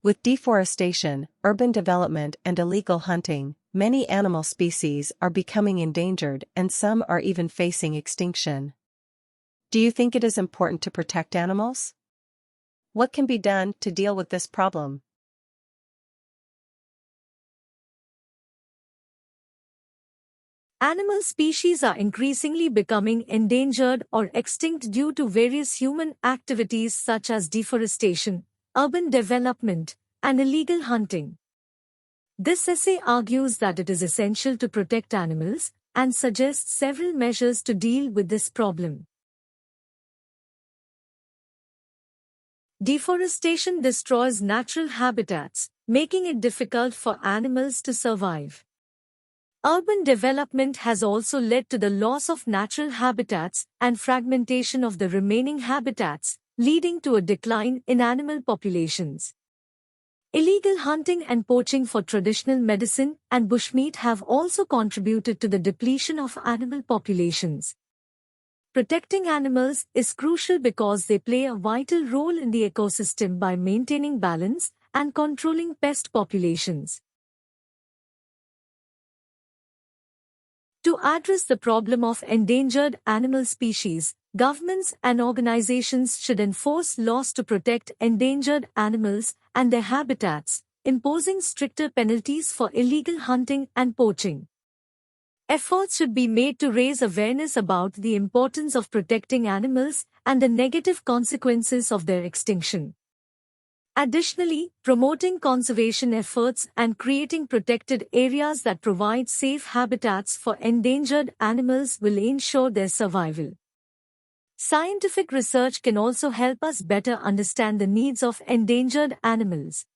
With deforestation, urban development and illegal hunting, many animal species are becoming endangered and some are even facing extinction. Do you think it is important to protect animals? What can be done to deal with this problem? Animal species are increasingly becoming endangered or extinct due to various human activities such as deforestation, urban development, and illegal hunting. This essay argues that it is essential to protect animals and suggests several measures to deal with this problem. Deforestation destroys natural habitats, making it difficult for animals to survive. Urban development has also led to the loss of natural habitats and fragmentation of the remaining habitats, leading to a decline in animal populations. Illegal hunting and poaching for traditional medicine and bushmeat have also contributed to the depletion of animal populations. Protecting animals is crucial because they play a vital role in the ecosystem by maintaining balance and controlling pest populations. To address the problem of endangered animal species, governments and organizations should enforce laws to protect endangered animals and their habitats, imposing stricter penalties for illegal hunting and poaching. Efforts should be made to raise awareness about the importance of protecting animals and the negative consequences of their extinction. Additionally, promoting conservation efforts and creating protected areas that provide safe habitats for endangered animals will ensure their survival. Scientific research can also help us better understand the needs of endangered animals.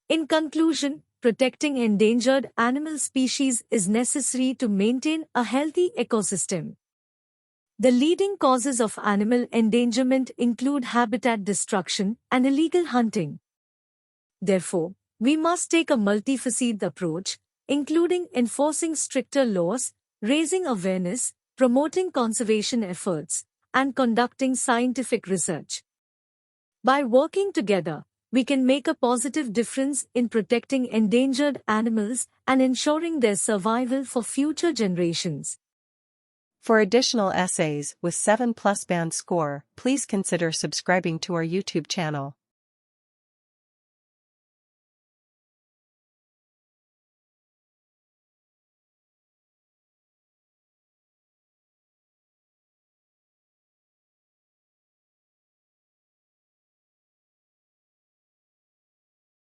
In conclusion, protecting endangered animal species is necessary to maintain a healthy ecosystem. The leading causes of animal endangerment include habitat destruction and illegal hunting. Therefore, we must take a multifaceted approach, including enforcing stricter laws, raising awareness, promoting conservation efforts, and conducting scientific research. By working together, we can make a positive difference in protecting endangered animals and ensuring their survival for future generations. For additional essays with 7+ band score, please consider subscribing to our YouTube channel.